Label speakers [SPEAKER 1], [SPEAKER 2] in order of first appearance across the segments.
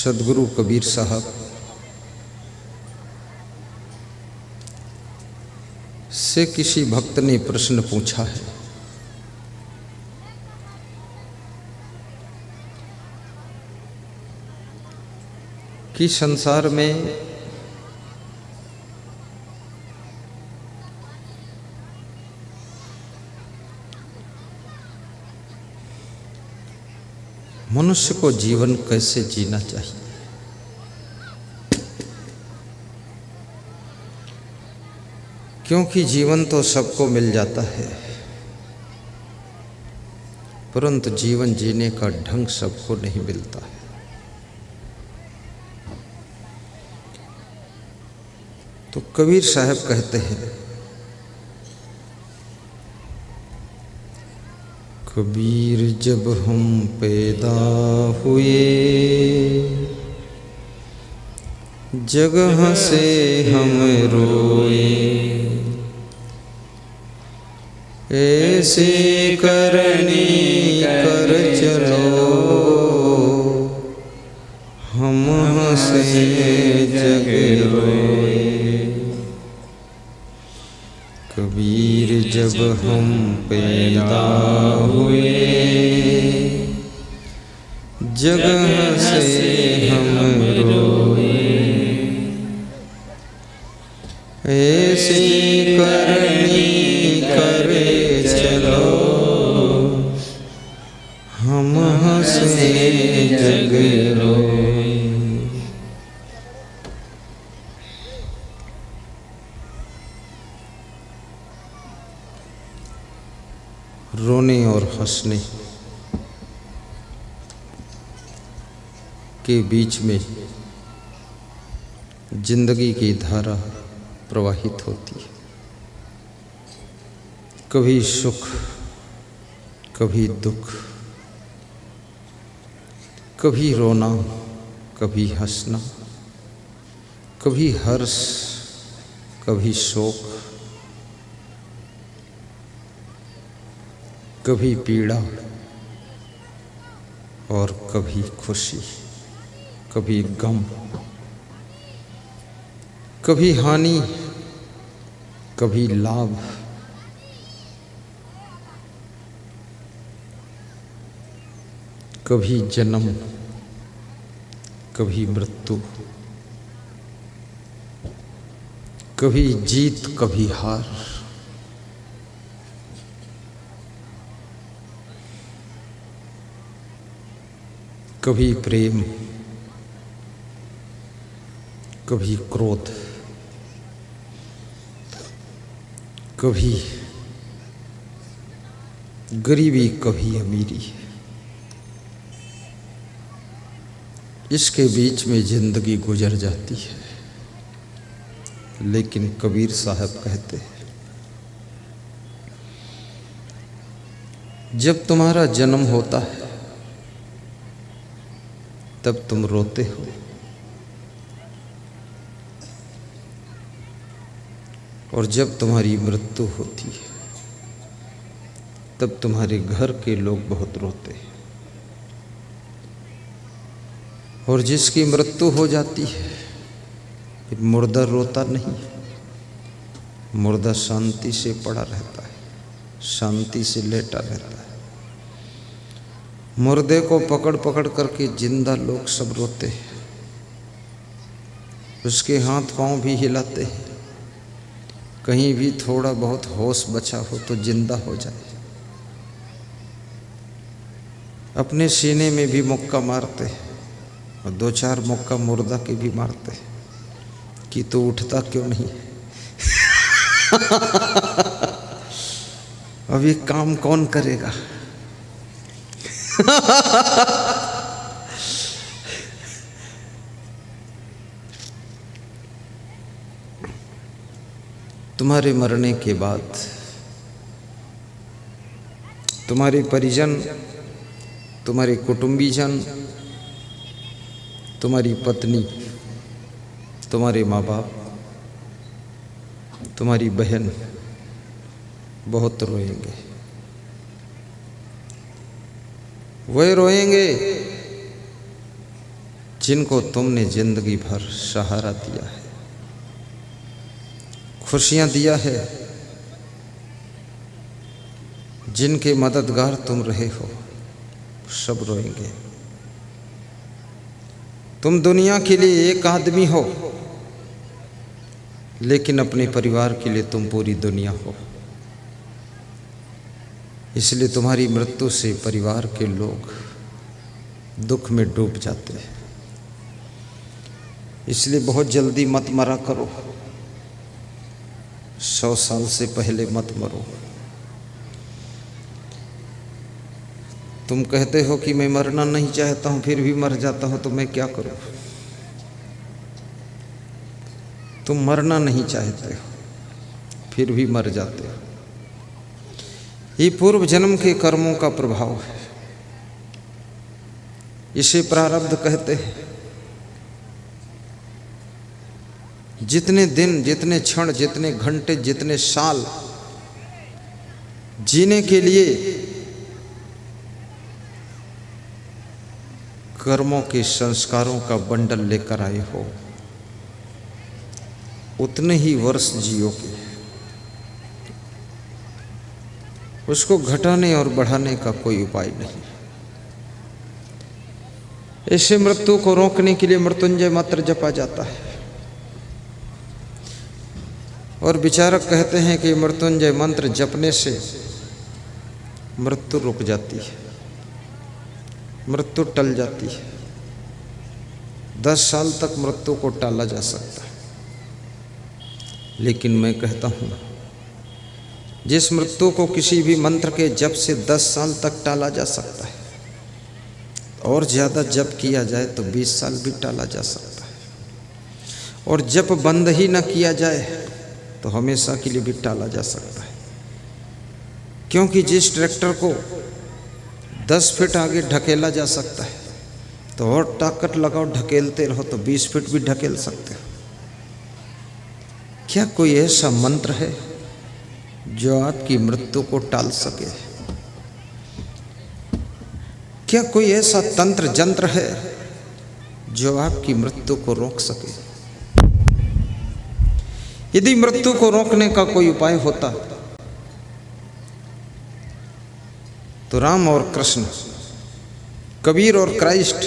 [SPEAKER 1] सदगुरु कबीर साहब से किसी भक्त ने प्रश्न पूछा है कि संसार में मनुष्य को जीवन कैसे जीना चाहिए। क्योंकि जीवन तो सबको मिल जाता है, परंतु जीवन जीने का ढंग सबको नहीं मिलता है। तो कबीर साहब कहते हैं, कबीर जब हम पैदा हुए जगह से हम रोए, ऐसे करनी कर चलो हम हंसे जग रोए। कबीर जब हम पैदा हुए जगह से हम रोए, ऐसी करनी करे चलो हम हंसे जग रोए। रोने और हंसने के बीच में जिंदगी की धारा प्रवाहित होती है। कभी सुख, कभी दुख, कभी रोना, कभी हंसना, कभी हर्ष, कभी शोक, कभी पीड़ा और कभी खुशी, कभी गम, कभी हानि, कभी लाभ, कभी जन्म, कभी मृत्यु, कभी जीत, कभी हार, कभी प्रेम, कभी क्रोध, कभी गरीबी, कभी अमीरी। इसके बीच में जिंदगी गुजर जाती है। लेकिन कबीर साहब कहते हैं, जब तुम्हारा जन्म होता है तब तुम रोते हो, और जब तुम्हारी मृत्यु होती है तब तुम्हारे घर के लोग बहुत रोते हैं। और जिसकी मृत्यु हो जाती है फिर मुर्दा रोता नहीं, मुर्दा शांति से पड़ा रहता है, शांति से लेटा रहता है। मुर्दे को पकड़ पकड़ करके जिंदा लोग सब रोते हैं, उसके हाथ पांव भी हिलाते हैं, कहीं भी थोड़ा बहुत होश बचा हो तो जिंदा हो जाए। अपने सीने में भी मुक्का मारते हैं और दो चार मुक्का मुर्दा के भी मारते हैं कि तू उठता क्यों नहीं। अब ये काम कौन करेगा। तुम्हारे मरने के बाद तुम्हारे परिजन, तुम्हारे कुटुंबीजन, तुम्हारी पत्नी, तुम्हारे माँ बाप, तुम्हारी बहन बहुत रोएंगे। वे रोएंगे जिनको तुमने जिंदगी भर सहारा दिया है, खुशियां दिया है, जिनके मददगार तुम रहे हो, सब रोएंगे। तुम दुनिया के लिए एक आदमी हो, लेकिन अपने परिवार के लिए तुम पूरी दुनिया हो। इसलिए तुम्हारी मृत्यु से परिवार के लोग दुख में डूब जाते हैं। इसलिए बहुत जल्दी मत मरा करो, 100 साल से पहले मत मरो। तुम कहते हो कि मैं मरना नहीं चाहता हूं, फिर भी मर जाता हूं, तो मैं क्या करूं? तुम मरना नहीं चाहते हो, फिर भी मर जाते हो। ये पूर्व जन्म के कर्मों का प्रभाव है। इसे प्रारब्ध कहते हैं। जितने दिन, जितने क्षण, जितने घंटे, जितने साल जीने के लिए कर्मों के संस्कारों का बंडल लेकर आए हो, उतने ही वर्ष जियोगे। उसको घटाने और बढ़ाने का कोई उपाय नहीं। ऐसे मृत्यु को रोकने के लिए मृत्युंजय मंत्र जपा जाता है। और विचारक कहते हैं कि मृत्युंजय मंत्र जपने से मृत्यु रुक जाती है, मृत्यु टल जाती है। 10 साल तक मृत्यु को टाला जा सकता है, लेकिन मैं कहता हूँ जिस मृत्यु को किसी भी मंत्र के जप से 10 साल तक टाला जा सकता है, और ज़्यादा जप किया जाए तो 20 साल भी टाला जा सकता है। और जप बंद ही न किया जाए तो हमेशा के लिए भी टाला जा सकता है। क्योंकि जिस ट्रैक्टर को 10 फीट आगे ढकेला जा सकता है, तो और ताकत लगाओ, ढकेलते रहो तो 20 फीट भी ढकेल सकते हो। क्या कोई ऐसा मंत्र है जो आपकी मृत्यु को टाल सके? क्या कोई ऐसा तंत्र जंत्र है जो आपकी मृत्यु को रोक सके? यदि मृत्यु को रोकने का कोई उपाय होता तो राम और कृष्ण, कबीर और क्राइस्ट,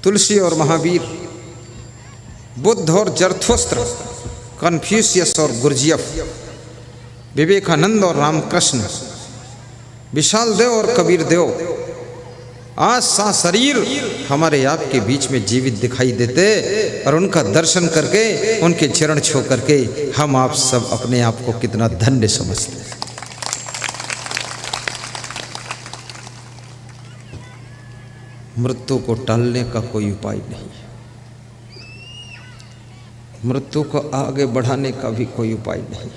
[SPEAKER 1] तुलसी और महावीर, बुद्ध और जरथुस्त्र, कन्फ्यूशियस और गुरजियफ, विवेकानंद और रामकृष्ण, विशाल देव और कबीर देव आज सा शरीर हमारे आपके बीच में जीवित दिखाई देते, और उनका दर्शन करके, उनके चरण छू करके हम आप सब अपने आप को कितना धन्य समझते। मृत्यु को टालने का कोई उपाय नहीं, मृत्यु को आगे बढ़ाने का भी कोई उपाय नहीं।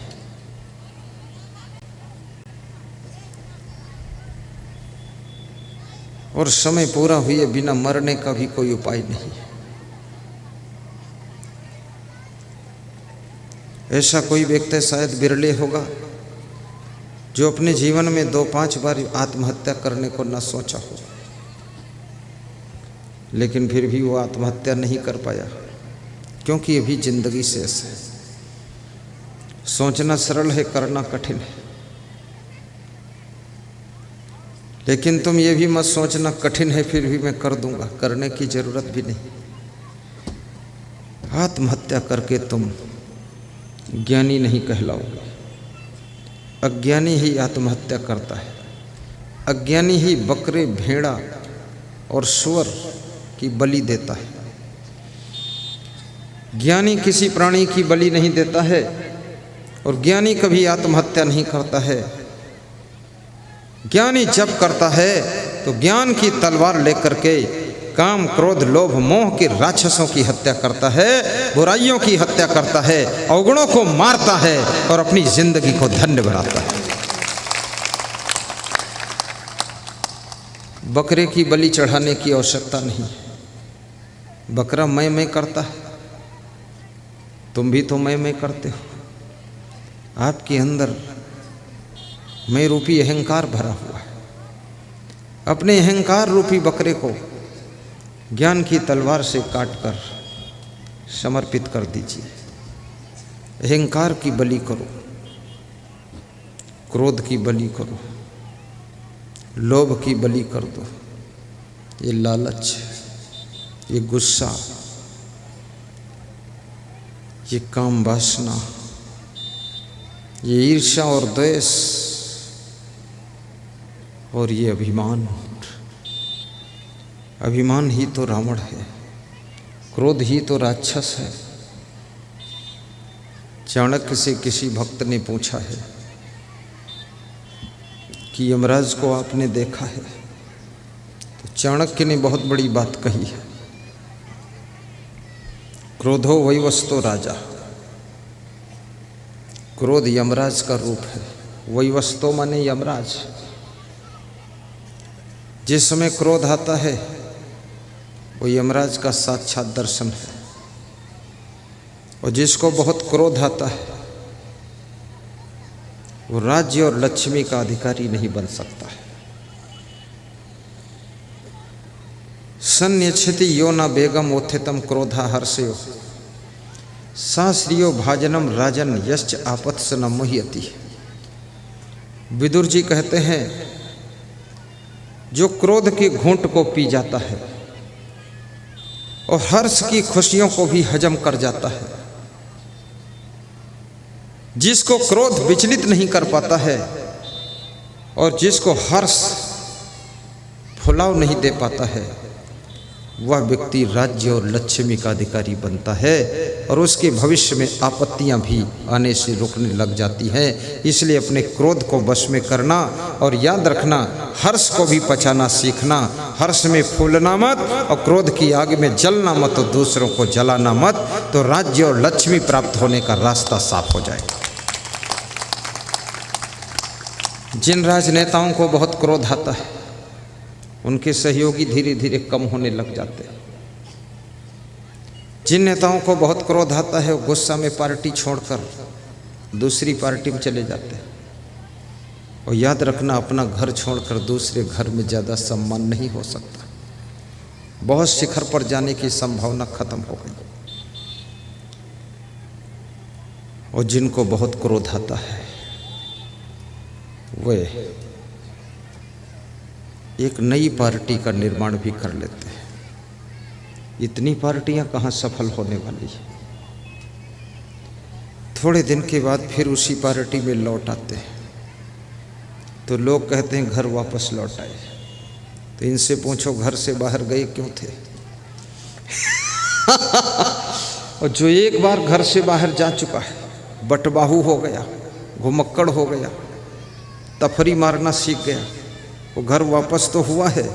[SPEAKER 1] और समय पूरा हुए बिना मरने का भी कोई उपाय नहीं। ऐसा कोई व्यक्ति शायद बिरले होगा जो अपने जीवन में 2-5 बार आत्महत्या करने को न सोचा हो, लेकिन फिर भी वो आत्महत्या नहीं कर पाया, क्योंकि अभी जिंदगी शेष है। सोचना सरल है, करना कठिन है। लेकिन तुम ये भी मत सोचना कठिन है फिर भी मैं कर दूंगा, करने की जरूरत भी नहीं। आत्महत्या करके तुम ज्ञानी नहीं कहलाओगे। अज्ञानी ही आत्महत्या करता है। अज्ञानी ही बकरे, भेड़ा और सुअर की बलि देता है। ज्ञानी किसी प्राणी की बलि नहीं देता है, और ज्ञानी कभी आत्महत्या नहीं करता है। ज्ञानी जब करता है तो ज्ञान की तलवार लेकर के काम, क्रोध, लोभ, मोह के राक्षसों की हत्या करता है, बुराइयों की हत्या करता है, अवगुणों को मारता है और अपनी जिंदगी को धन्य बनाता है। बकरे की बलि चढ़ाने की आवश्यकता नहीं। बकरा मैं करता है, तुम भी तो मैं करते हो। आपके अंदर मैं रूपी अहंकार भरा हुआ है। अपने अहंकार रूपी बकरे को ज्ञान की तलवार से काटकर समर्पित कर दीजिए। अहंकार की बलि करो, क्रोध की बलि करो, लोभ की बलि कर दो। ये लालच, ये गुस्सा, ये काम वासना, ये ईर्ष्या और द्वेष और ये अभिमान। अभिमान ही तो रावण है, क्रोध ही तो राक्षस है। चाणक्य से किसी भक्त ने पूछा है कि यमराज को आपने देखा है? तो चाणक्य ने बहुत बड़ी बात कही है, क्रोधो वैवस्तो राजा। क्रोध यमराज का रूप है। वैवस्तो माने यमराज। जिस समय क्रोध आता है वो यमराज का साक्षात दर्शन है। और जिसको बहुत क्रोध आता है वो राज्य और लक्ष्मी का अधिकारी नहीं बन सकता है। सन्यच्छति यो न बेगम उत्थितम क्रोधा हर्षयो साश्रियो भाजनम राजन यश्च आपत्स न मुह्यति। विदुर जी कहते हैं जो क्रोध के घूंट को पी जाता है और हर्ष की खुशियों को भी हजम कर जाता है, जिसको क्रोध विचलित नहीं कर पाता है और जिसको हर्ष फुलाव नहीं दे पाता है, वह व्यक्ति राज्य और लक्ष्मी का अधिकारी बनता है और उसके भविष्य में आपत्तियां भी आने से रुकने लग जाती हैं। इसलिए अपने क्रोध को वश में करना और याद रखना, हर्ष को भी पचाना सीखना। हर्ष में फूलना मत और क्रोध की आग में जलना मत और दूसरों को जलाना मत, तो राज्य और लक्ष्मी प्राप्त होने का रास्ता साफ हो जाएगा। जिन राजनेताओं को बहुत क्रोध आता है उनके सहयोगी धीरे धीरे कम होने लग जाते हैं। जिन नेताओं को बहुत क्रोध आता है वो गुस्सा में पार्टी छोड़कर दूसरी पार्टी में चले जाते हैं। और याद रखना, अपना घर छोड़कर दूसरे घर में ज़्यादा सम्मान नहीं हो सकता। बहुत शिखर पर जाने की संभावना खत्म हो गई। और जिनको बहुत क्रोध आता है वे एक नई पार्टी का निर्माण भी कर लेते हैं। इतनी पार्टियां कहाँ सफल होने वाली है। थोड़े दिन के बाद फिर उसी पार्टी में लौट आते हैं तो लोग कहते हैं घर वापस लौट आए। तो इनसे पूछो घर से बाहर गए क्यों थे? और जो एक बार घर से बाहर जा चुका है, बटबाहू हो गया, घुमक्कड़ हो गया, तफरी मारना सीख गया, वो घर वापस तो हुआ है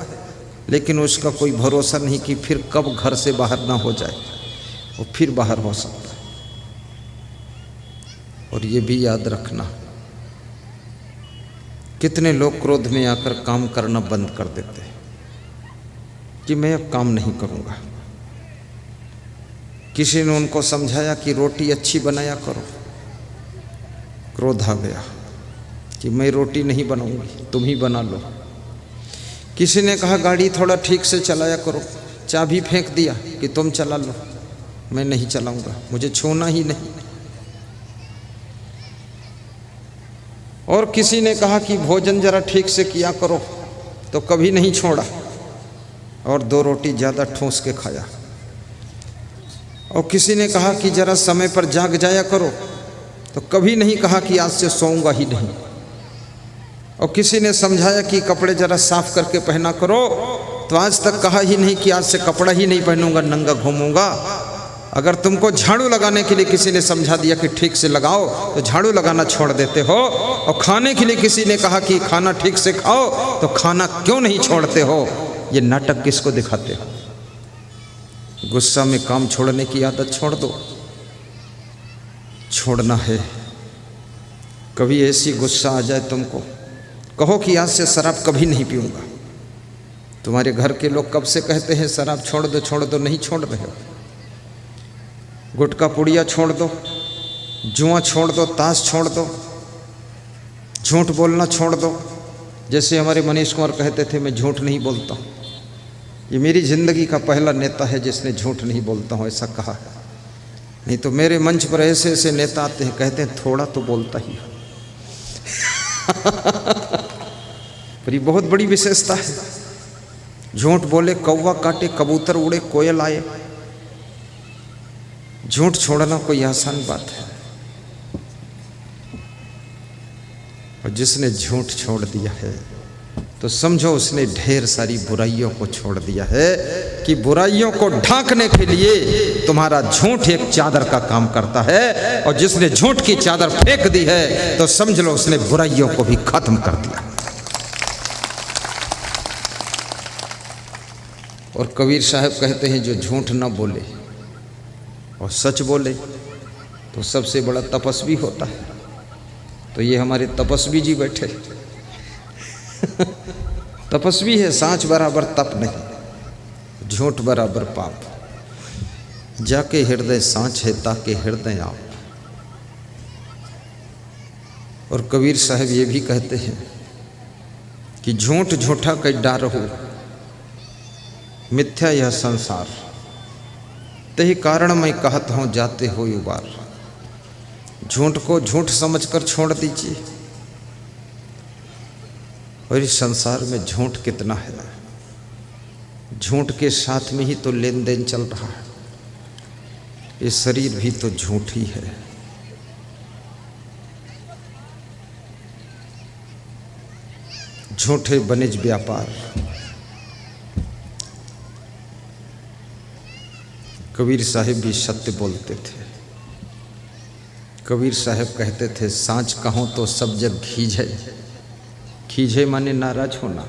[SPEAKER 1] लेकिन उसका कोई भरोसा नहीं कि फिर कब घर से बाहर ना हो जाए, वो फिर बाहर हो सकता है। और ये भी याद रखना, कितने लोग क्रोध में आकर काम करना बंद कर देते हैं कि मैं अब काम नहीं करूँगा। किसी ने उनको समझाया कि रोटी अच्छी बनाया करो, क्रोध आ गया कि मैं रोटी नहीं बनाऊंगी, तुम ही बना लो। किसी ने कहा गाड़ी थोड़ा ठीक से चलाया करो, चाबी फेंक दिया कि तुम चला लो, मैं नहीं चलाऊंगा, मुझे छूना ही नहीं। और किसी ने कहा कि भोजन जरा ठीक से किया करो, तो कभी नहीं छोड़ा और 2 रोटी ज़्यादा ठूंस के खाया। और किसी ने कहा कि जरा समय पर जाग जाया करो, तो कभी नहीं कहा कि आज से सोऊंगा ही नहीं। और किसी ने समझाया कि कपड़े जरा साफ करके पहना करो, तो आज तक कहा ही नहीं कि आज से कपड़ा ही नहीं पहनूंगा, नंगा घूमूंगा। अगर तुमको झाड़ू लगाने के लिए किसी ने समझा दिया कि ठीक से लगाओ, तो झाड़ू लगाना छोड़ देते हो। और खाने के लिए किसी ने कहा कि खाना ठीक से खाओ, तो खाना क्यों नहीं छोड़ते हो? ये नाटक किसको दिखाते हो? गुस्सा में काम छोड़ने की आदत छोड़ दो। छोड़ना है। कभी ऐसी गुस्सा आ जाए तुमको, कहो कि आज से शराब कभी नहीं पीऊंगा। तुम्हारे घर के लोग कब से कहते हैं शराब छोड़ दो, नहीं छोड़ रहे हो। गुटखा पुड़िया छोड़ दो, जुआ छोड़ दो, ताश छोड़ दो, झूठ बोलना छोड़ दो। जैसे हमारे मनीष कुमार कहते थे, मैं झूठ नहीं बोलता। ये मेरी जिंदगी का पहला नेता है जिसने झूठ नहीं बोलता हूँ ऐसा कहा है। नहीं तो मेरे मंच पर ऐसे ऐसे नेता आते हैं, कहते हैं थोड़ा तो बोलता ही पर ये बहुत बड़ी विशेषता है। झूठ बोले कौवा काटे, कबूतर उड़े, कोयल आए। झूठ छोड़ना कोई आसान बात है। और जिसने झूठ छोड़ दिया है तो समझो उसने ढेर सारी बुराइयों को छोड़ दिया है। कि बुराइयों को ढांकने के लिए तुम्हारा झूठ एक चादर का काम करता है, और जिसने झूठ की चादर फेंक दी है तो समझ लो उसने बुराइयों को भी खत्म कर दिया। और कबीर साहब कहते हैं जो झूठ न बोले और सच बोले तो सबसे बड़ा तपस्वी होता है। तो ये हमारे तपस्वी जी बैठे तपस्वी है, सांच बराबर तप नहीं, झूठ बराबर पाप। जाके हृदय सांच है ताके हृदय आप। और कबीर साहब ये भी कहते हैं कि झूठ झूठा कई डारहु, मिथ्या यह संसार, तही कारण मैं कहता हूँ जाते हो उबार। झूठ को झूठ समझकर छोड़ दीजिए। और इस संसार में झूठ कितना है, झूठ के साथ में ही तो लेन देन चल रहा है। ये शरीर भी तो झूठ ही है। झूठे बनिज व्यापार। कबीर साहब भी सत्य बोलते थे। कबीर साहब कहते थे सांच कहूँ तो सब जग खींचे। खींचे माने नाराज होना,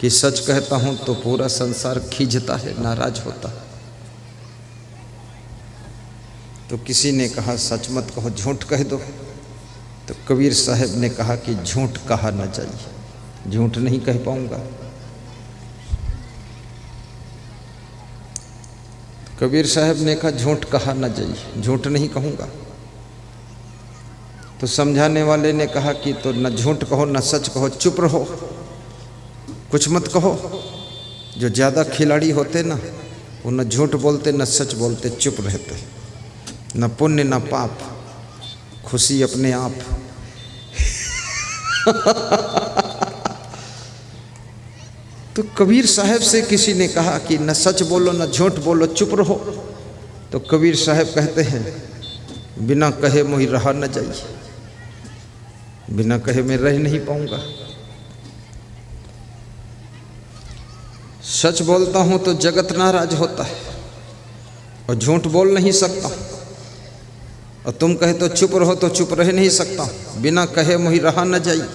[SPEAKER 1] कि सच कहता हूँ तो पूरा संसार खींचता है, नाराज होता है। तो किसी ने कहा सच मत कहो, झूठ कह दो। तो कबीर साहब ने कहा कि झूठ कहा न चाहिए, झूठ नहीं कह पाऊंगा। कबीर साहब ने कहा झूठ कहा न जाइए, झूठ नहीं कहूँगा। तो समझाने वाले ने कहा कि तो न झूठ कहो न सच कहो, चुप रहो, कुछ मत कहो। जो ज़्यादा खिलाड़ी होते ना वो न झूठ बोलते न सच बोलते, चुप रहते। न पुण्य न पाप, खुशी अपने आप। तो कबीर साहब से किसी ने कहा कि न सच बोलो न झूठ बोलो, चुप रहो। तो कबीर साहब कहते हैं बिना कहे मुझे रहा न जाइए, बिना कहे मैं रह नहीं पाऊंगा। सच बोलता हूं तो जगत नाराज होता है, और झूठ बोल नहीं सकता। और तुम कहे तो चुप रहो तो चुप रह नहीं सकता। बिना कहे मुझे रहा न जाइए,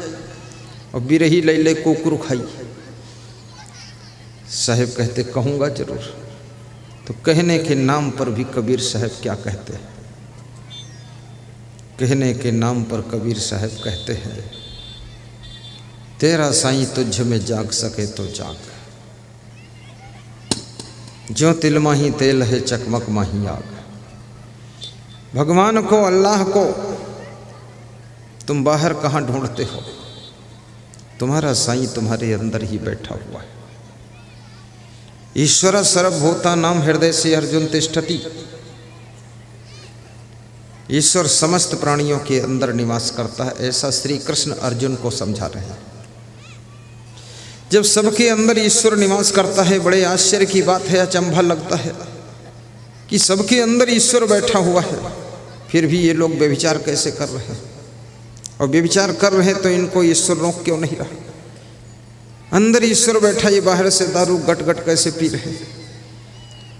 [SPEAKER 1] और बिरही ले ले कुकुर खाई। साहब कहते कहूँगा जरूर। तो कहने के नाम पर भी कबीर साहब क्या कहते हैं, कहने के नाम पर कबीर साहब कहते हैं तेरा साईं तुझ में जाग सके तो जाग। जो तिल माही तेल है चकमक माही आग। भगवान को, अल्लाह को तुम बाहर कहाँ ढूंढते हो, तुम्हारा साईं तुम्हारे अंदर ही बैठा हुआ है। ईश्वर सर्वभूता नाम हृदय से अर्जुन तिष्ठति। ईश्वर समस्त प्राणियों के अंदर निवास करता है, ऐसा श्री कृष्ण अर्जुन को समझा रहे हैं। जब सबके अंदर ईश्वर निवास करता है, बड़े आश्चर्य की बात है, अचंभा लगता है कि सबके अंदर ईश्वर बैठा हुआ है, फिर भी ये लोग व्यभिचार कैसे कर रहे हैं। और व्यभिचार कर रहे हैं तो इनको ईश्वर रोक क्यों नहीं रहा। अंदर ईश्वर बैठा, ये बाहर से दारू गट गट कैसे पी रहे,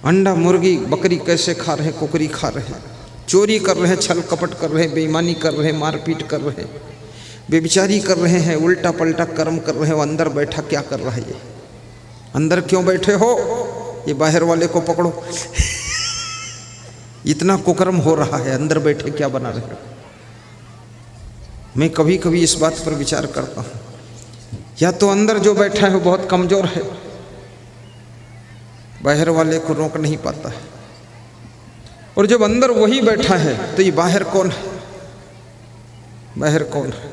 [SPEAKER 1] अंडा मुर्गी बकरी कैसे खा रहे, कुकरी खा रहे, चोरी कर रहे हैं, छल कपट कर रहे हैं, बेईमानी कर रहे हैं, मारपीट कर रहे हैं, व्यभिचारी कर रहे हैं, उल्टा पलटा कर्म कर रहे हो। अंदर बैठा क्या कर रहा है ये, अंदर क्यों बैठे हो, ये बाहर वाले को पकड़ो। इतना कुकर्म हो रहा है, अंदर बैठे क्या बना रहे हो। मैं कभी कभी इस बात पर विचार करता हूँ, या तो अंदर जो बैठा है वो बहुत कमजोर है, बाहर वाले को रोक नहीं पाता है, और जब अंदर वही बैठा है तो ये बाहर कौन है, बाहर कौन है,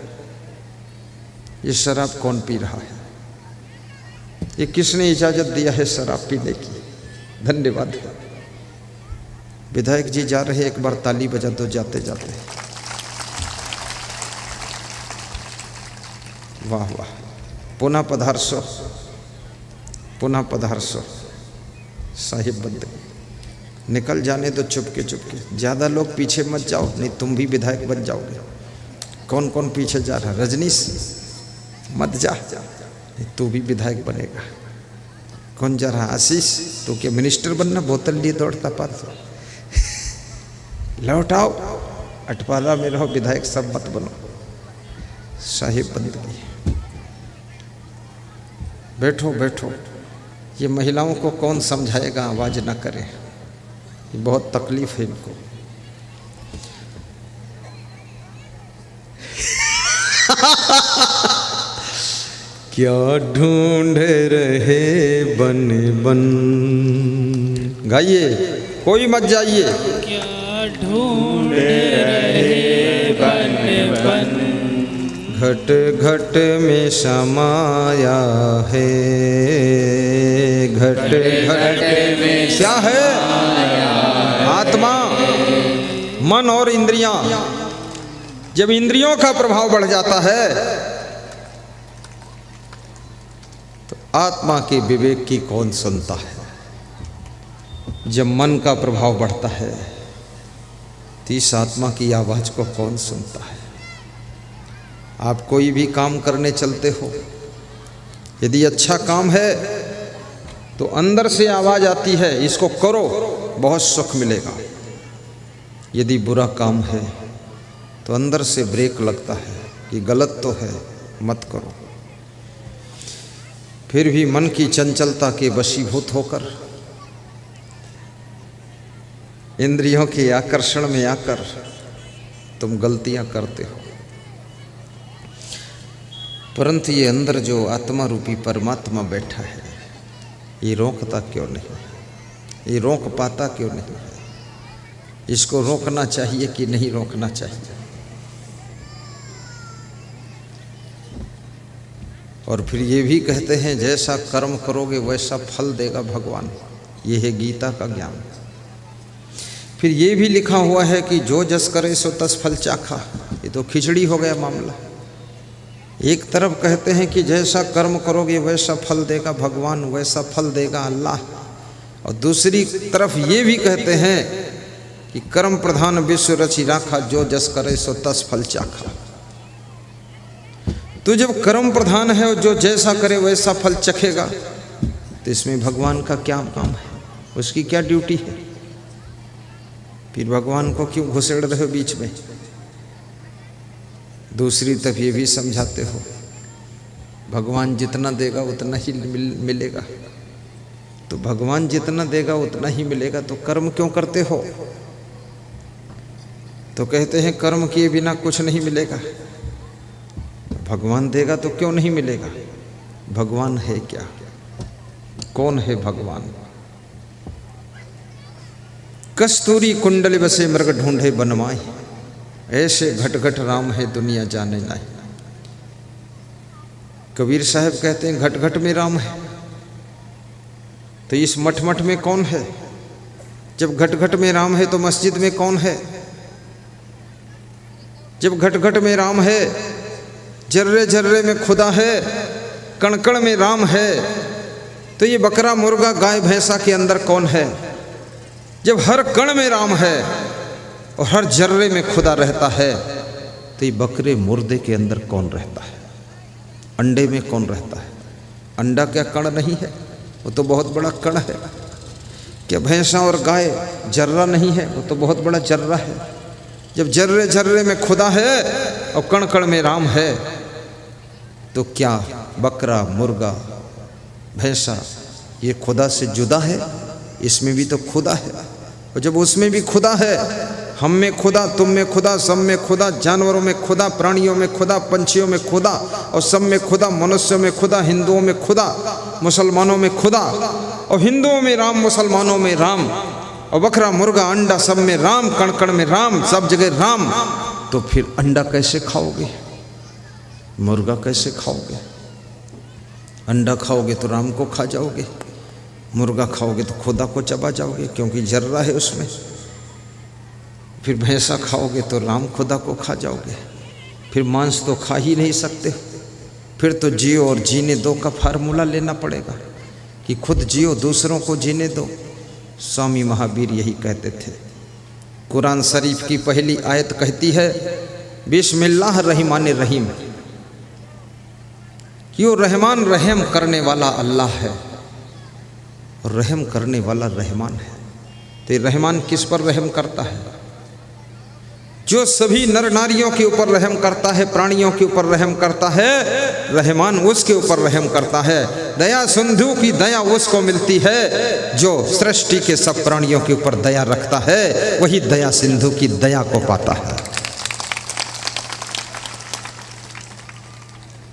[SPEAKER 1] ये शराब कौन पी रहा है, ये किसने इजाजत दिया है शराब पीने की? धन्यवाद। विधायक जी जा रहे, एक बार ताली बजा दो जाते जाते। वाह वाह, पुनः पधारसो, पुनः पधारसो साहिब बंदे। निकल जाने दो चुपके चुपके, ज़्यादा लोग पीछे मत जाओ, नहीं तुम भी विधायक बन जाओगे। कौन कौन पीछे जा रहा? रजनीश मत जा, तू भी विधायक बनेगा। कौन जा रहा? आशीष, तू क्या मिनिस्टर बनना? बोतल लिए दौड़ता पास। लौटाओ, अटपाला में रहो, विधायक सब मत बनो। साहिब बंदगी। बैठो बैठो, ये महिलाओं को कौन समझाएगा आवाज़ ना करे, ये बहुत तकलीफ है इनको। क्या ढूंढ रहे बन बन, गाइए, कोई मत जाइए।
[SPEAKER 2] क्या ढूंढ रहे बन बन,
[SPEAKER 1] घट घट में समाया है, घट घट में क्या है? आत्मा, मन और इंद्रियां। जब इंद्रियों का प्रभाव बढ़ जाता है तो आत्मा के विवेक की कौन सुनता है? जब मन का प्रभाव बढ़ता है तो इस आत्मा की आवाज़ को कौन सुनता है? आप कोई भी काम करने चलते हो, यदि अच्छा काम है तो अंदर से आवाज़ आती है, इसको करो बहुत सुख मिलेगा। यदि बुरा काम है तो अंदर से ब्रेक लगता है कि गलत तो है, मत करो। फिर भी मन की चंचलता के वशीभूत होकर, इंद्रियों के आकर्षण में आकर तुम गलतियां करते हो। परंतु ये अंदर जो आत्मा रूपी परमात्मा बैठा है, ये रोकता क्यों नहीं? ये रोक पाता क्यों नहीं है? इसको रोकना चाहिए कि नहीं रोकना चाहिए? और फिर ये भी कहते हैं जैसा कर्म करोगे वैसा फल देगा भगवान। ये है गीता का ज्ञान। फिर ये भी लिखा हुआ है कि जो जस करे सो तस फल चाखा। ये तो खिचड़ी हो गया मामला। एक तरफ कहते हैं कि जैसा कर्म करोगे वैसा फल देगा भगवान, वैसा फल देगा अल्लाह, और दूसरी तरफ ये भी कहते हैं कि कर्म प्रधान विश्व रचि राखा, जो जस करे सो तस फल चाखा। तो जब कर्म प्रधान है और जो जैसा करे वैसा फल चखेगा, तो इसमें भगवान का क्या काम है? उसकी क्या ड्यूटी है? फिर भगवान को क्यों घुसेड़ रहे हो बीच में? दूसरी तरफ ये भी समझाते हो भगवान जितना देगा उतना ही मिलेगा। तो भगवान जितना देगा उतना ही मिलेगा, तो कर्म क्यों करते हो? तो कहते हैं कर्म किए बिना कुछ नहीं मिलेगा। भगवान देगा तो क्यों नहीं मिलेगा? भगवान है क्या? कौन है भगवान? कस्तूरी कुंडली बसे मृग ढूंढे बनवाई, ऐसे घट घट राम है दुनिया जाने नहीं। कबीर साहब कहते हैं घट घट में राम है। तो इस मठ मठ में कौन है? जब घट घट में राम है तो मस्जिद में कौन है? जब घट घट में राम है, जर्रे जर्रे में खुदा है, कण कण में राम है, तो ये बकरा मुर्गा गाय भैंसा के अंदर कौन है? जब हर कण में राम है और हर जर्रे में खुदा रहता है, तो ये बकरे मुर्दे के अंदर कौन रहता है? अंडे में कौन रहता है? अंडा क्या कण नहीं है? वो तो बहुत बड़ा कण है। क्या भैंसा और गाय जर्रा नहीं है? वो तो बहुत बड़ा जर्रा है। जब जर्रे जर्रे में खुदा है और कण कण में राम है, तो क्या बकरा मुर्गा भैंसा ये खुदा से जुदा है? इसमें भी तो खुदा है। और जब उसमें भी खुदा है, हम में खुदा, तुम में खुदा, सब में खुदा, जानवरों में खुदा, प्राणियों में खुदा, पंछियों में खुदा, और सब में खुदा, मनुष्यों में खुदा, हिंदुओं में खुदा, मुसलमानों में खुदा, और हिंदुओं में राम, मुसलमानों में राम, और बकरा मुर्गा अंडा सब में राम, कण कण में राम, सब जगह राम। तो फिर अंडा कैसे खाओगे? मुर्गा कैसे खाओगे? अंडा खाओगे तो राम को खा जाओगे, मुर्गा खाओगे तो खुदा को चबा जाओगे क्योंकि जर्रा है उसमें। फिर भैंसा खाओगे तो राम खुदा को खा जाओगे। फिर मांस तो खा ही नहीं सकते। फिर तो जियो और जीने दो का फार्मूला लेना पड़ेगा कि खुद जियो दूसरों को जीने दो। स्वामी महावीर यही कहते थे। कुरान शरीफ की पहली आयत कहती है बिस्मिल्लाह रहमान रहीम, कि वो रहमान रहम करने वाला अल्लाह है और रहम करने वाला रहमान है। तो ये रहमान किस पर रहम करता है? जो सभी नर नारियों के ऊपर रहम करता है, प्राणियों के ऊपर रहम करता है, रहमान उसके ऊपर रहम करता है। दया सिंधु की दया उसको मिलती है जो सृष्टि के सब प्राणियों के ऊपर दया रखता है, वही दया सिंधु की दया को पाता है।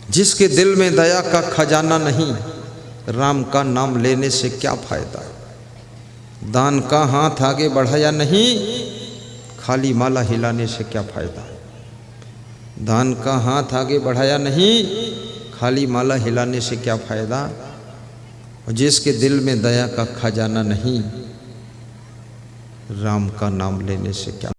[SPEAKER 1] जिसके दिल में दया का खजाना नहीं, राम का नाम लेने से क्या फायदा? दान का हाथ आगे बढ़ाया नहीं, खाली माला हिलाने से क्या फायदा? दान का हाथ आगे बढ़ाया नहीं, खाली माला हिलाने से क्या फायदा? और जिसके दिल में दया का खजाना नहीं, राम का नाम लेने से क्या